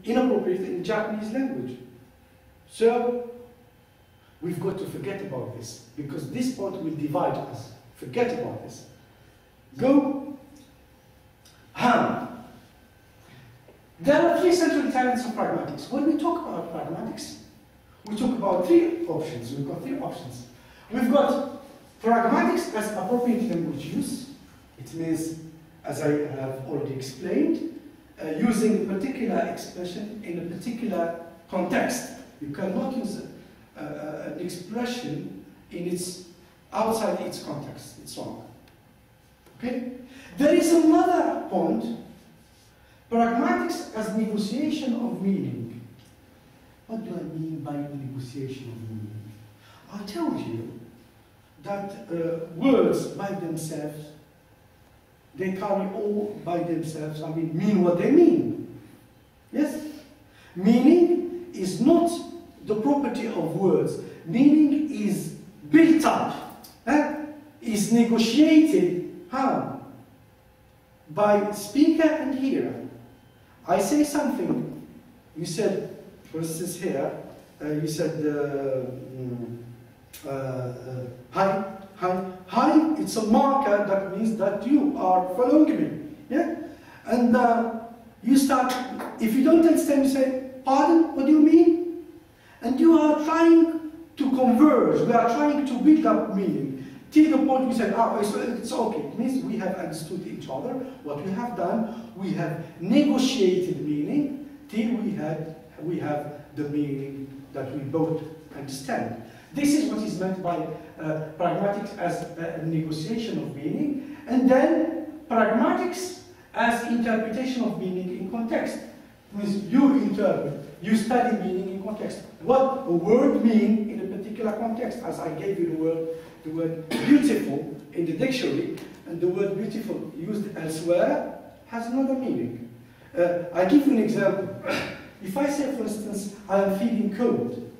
inappropriate in the Japanese language. So we've got to forget about this, because this point will divide us. Forget about this. Go. There are three central tenets of pragmatics. When we talk about pragmatics, we talk about three options. We've got three options. We've got pragmatics as appropriate language use. It means, as I have already explained, using a particular expression in a particular context. You cannot use an expression in its outside its context. It's wrong. Okay? There is another point. Pragmatics as negotiation of meaning. What do I mean by negotiation of meaning? I told you that words by themselves, they carry all by themselves, mean what they mean. Yes? Meaning is not the property of words. Meaning is built up, is negotiated. How? By speaker and hearer. I say something, you said, for instance here, you said, hi, it's a marker that means that you are following me, yeah? And you start, if you don't understand, you say, pardon, what do you mean? And you are trying to converge, we are trying to build up meaning. Till the point we said, it's okay. It means we have understood each other. What we have done, we have negotiated meaning till we have the meaning that we both understand. This is what is meant by pragmatics as a negotiation of meaning, and then pragmatics as interpretation of meaning in context. It means you interpret, you study meaning in context. What a word means in a particular context, as I gave you the word beautiful in the dictionary, and the word beautiful used elsewhere has another meaning. I give you an example. If I say, for instance, I am feeling cold,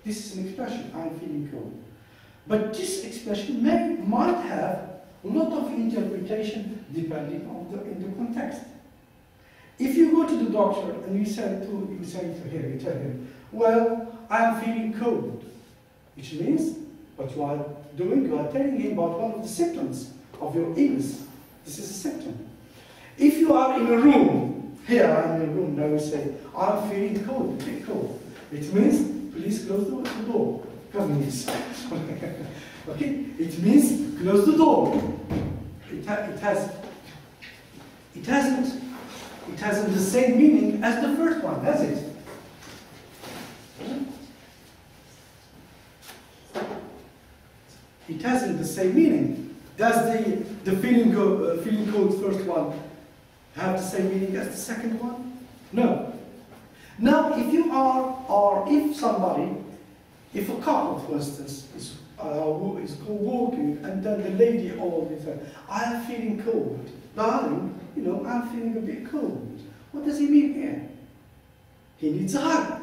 this is an expression, I am feeling cold. But this expression might have a lot of interpretation depending on in the context. If you go to the doctor and you tell him, well, I am feeling cold, which means what you are doing, you are telling him about one of the symptoms of your illness. This is a symptom. If you are in a room, here I am in a room, now you say, I'm feeling cold, feel cold. It means, please close the door. Come in this. Okay? It means, close the door. It hasn't the same meaning as the first one, has it? It hasn't the same meaning. Does the feeling cold first one have the same meaning as the second one? No. Now, if you are, or if somebody, if a couple, for instance, is walking, and then the lady always says, I am feeling cold. Darling, you know, I'm feeling a bit cold. What does he mean here? He needs a hug.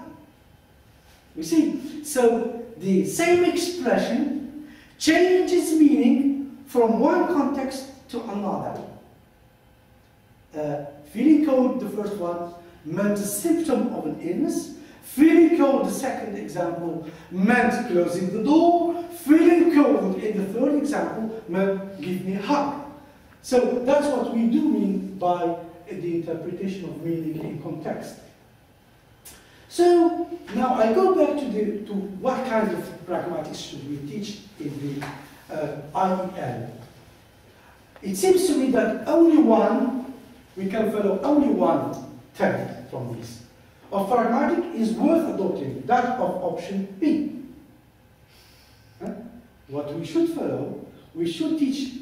You see? So, the same expression changes meaning from one context to another. Feeling cold, the first one, meant a symptom of an illness. Feeling cold, the second example, meant closing the door. Feeling cold in the third example meant give me a hug. So that's what we do mean by the interpretation of meaning in context. So now I go back to what kind of pragmatics should we teach in the IEL. It seems to me that we can follow only one tenet from this. Of pragmatic is worth adopting, that of option B. What we should follow, we should teach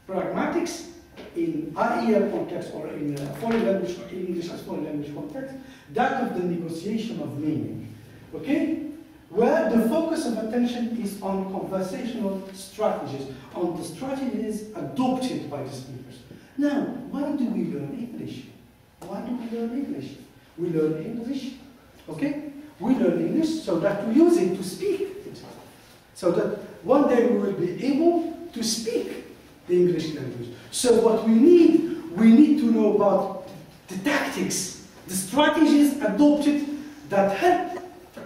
pragmatics in IEL context or in foreign language, English as foreign language context, that of the negotiation of meaning. Okay? Where the focus of attention is on conversational strategies, on the strategies adopted by the speakers. Now, why do we learn English? Why do we learn English? We learn English, okay? We learn English so that we use it to speak it. So that one day we will be able to speak the English language. So what we need to know about the tactics the strategies adopted that help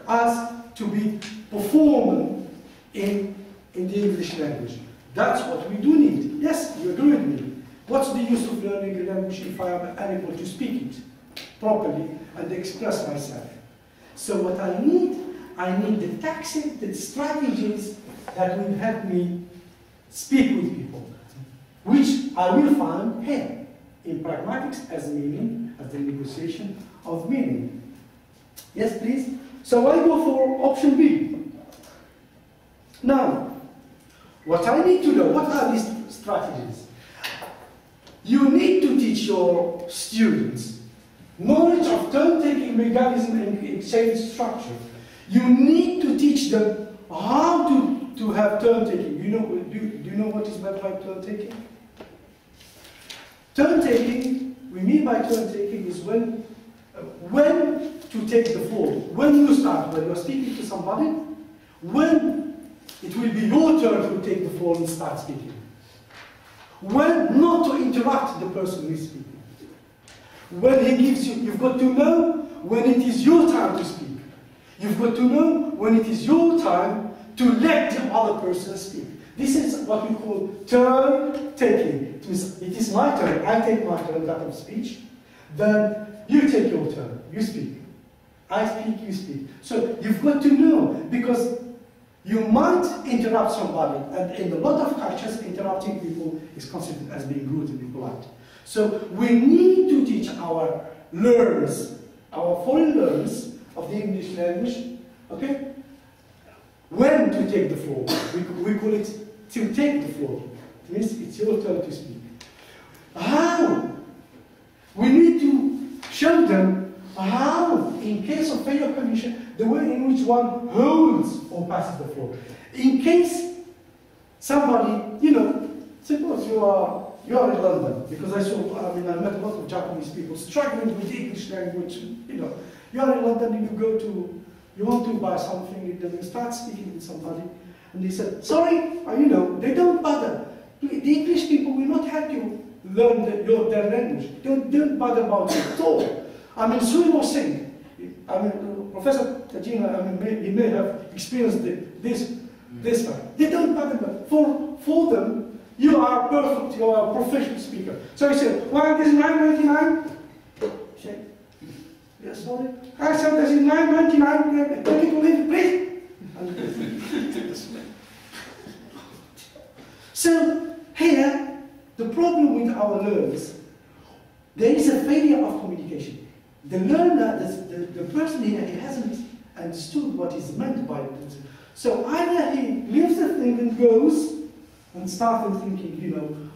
us to be performing in the English language. That's what we do need. Yes, you agree with me. What's the use of learning a language if I am unable to speak it properly and express myself? So what I need the tactics, the strategies that will help me speak with people, which I will find here in pragmatics as meaning, as the negotiation of meaning. Yes, please? So I go for option B. Now, what I need to know, what are these strategies? You need to teach your students knowledge of turn-taking mechanism and exchange structure. You need to teach them how to have turn-taking. Do you know what is meant by turn-taking? Turn-taking, we mean by turn-taking is when to take the floor. When you start, when you're speaking to somebody, when it will be your turn to take the floor and start speaking. When not to interrupt the person who is speaking. When he gives you, you've got to know when it is your time to speak. You've got to know when it is your time to let the other person speak. This is what we call turn-taking. It means it is my turn, I take my turn, that of speech. Then you take your turn, you speak. I speak, you speak. So you've got to know, because you might interrupt somebody, and in a lot of cultures, interrupting people is considered as being rude and impolite. So we need to teach our learners, our foreign learners of the English language, okay, when to take the floor. We call it to take the floor. It means it's your turn to speak. How? We need to show them how, in case of failure condition, the way in which one holds or passes the floor. In case somebody, suppose you are in London, because I met a lot of Japanese people struggling with the English language. You are in London and you want to buy something, and then you start speaking with somebody, and they said, sorry, they don't bother. The English people will not help you learn their language. Don't bother about it at all. Swim or sing. Professor Tajina, he may have experienced this one. They don't bother about it. For them, you are perfect, you are a professional speaker. So he said, well, this is 9.99. Yes, sorry. I said, this is 9.99. Take it or leave it, please. So, here, the problem with our learners, there is a failure of communication. The learner, the person here, he hasn't understood what is meant by it. So either he leaves the thing and goes and starts thinking,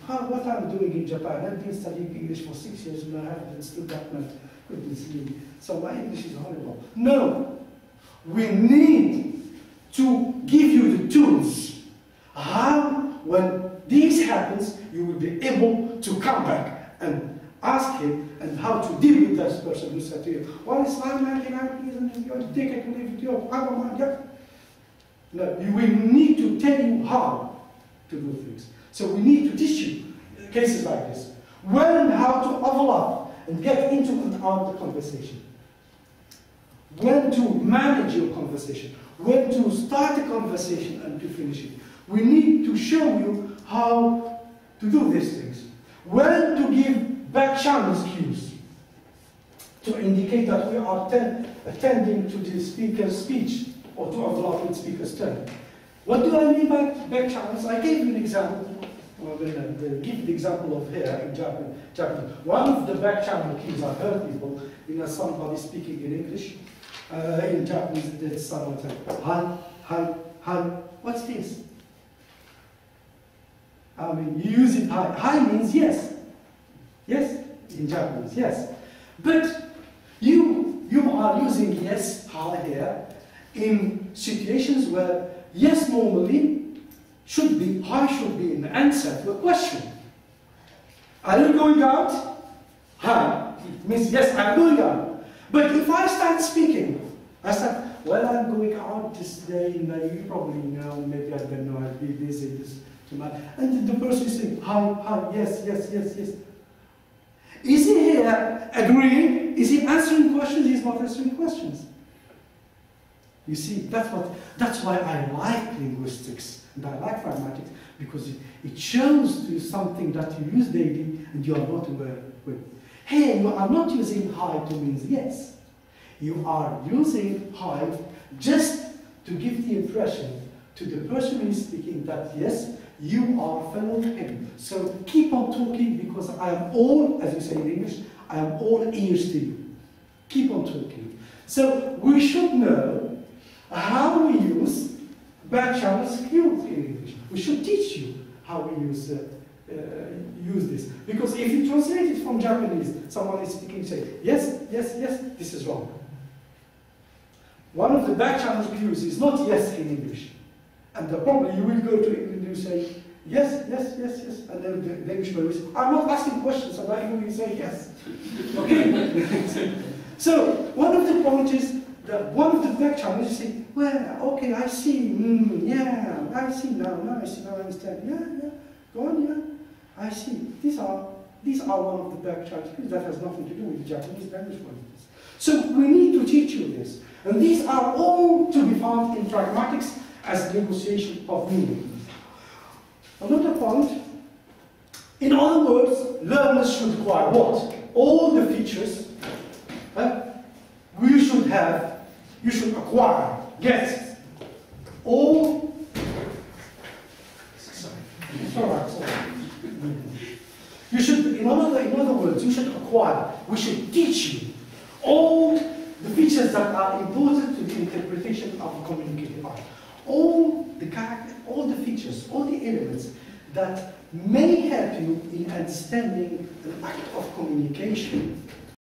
what I'm doing in Japan. I've been studying English for 6 years and I haven't understood that much. Goodness me. So my English is horrible. No. We need to give you the tools. How, when this happens, you will be able to come back and ask him and how to deal with that person who said to you, well, it's 9.99, please, and you want to take it and leave it to you. No, we need to tell you how to do things. So we need to teach you cases like this. When how to overlap and get into and out of the conversation. When to manage your conversation. When to start a conversation and to finish it. We need to show you how to do these things. When to give back channels cues to indicate that we are attending to the speaker's speech or to overlap with speaker's turn. What do I mean by back channels? I gave you an example. I'm going to give the example of here in Japanese. One of the back channel cues I heard people, somebody speaking in English, in Japanese, there's someone saying, hi, hi, hi, what's this? You use it hi. Hi means yes. Yes, in Japanese, yes. But you are using yes, hi here, in situations where yes normally should be, hi should be an answer to a question. Are you going out? Hi. Means yes, I'm going out. But if I start speaking, I start, well, I'm going out this day, you probably know, maybe I don't know, I'll be busy this tonight. And the person is saying, hi, hi, yes, yes, yes, yes. Is he here agreeing? Is he answering questions? He's not answering questions. You see, that's why I like linguistics and I like pragmatics, because it shows to you something that you use daily and you are not aware with. Hey, you are not using hi to mean yes. You are using hi just to give the impression to the person who is speaking that yes, you are following him. So keep on talking, because I am all, as you say in English, I am all ears to you. Keep on talking. So we should know how we use back-channel skills in English. We should teach you how we use this. Because if you translate it from Japanese, someone is speaking, say, yes, yes, yes, this is wrong. One of the back-channel cues is not yes in English. And probably you will go to English and you say, yes, yes, yes, yes. And then the English will say, I'm not asking questions, and I will say yes. Okay? So, one of the points is that one of the back channels, you say, well, okay, I see, yeah, I see now, I understand, yeah, go on, yeah, I see. These are one of the back channels, that has nothing to do with the Japanese language, for instance. So, we need to teach you this. And these are all to be found in pragmatics as negotiation of meaning. Another point, in other words, learners should acquire what? All the features you should acquire. Yes. All, sorry. You should, in other words, you should acquire, we should teach you all the features that are important to the interpretation of communicative art. All the character, all the features, all the elements that may help you in understanding an act of communication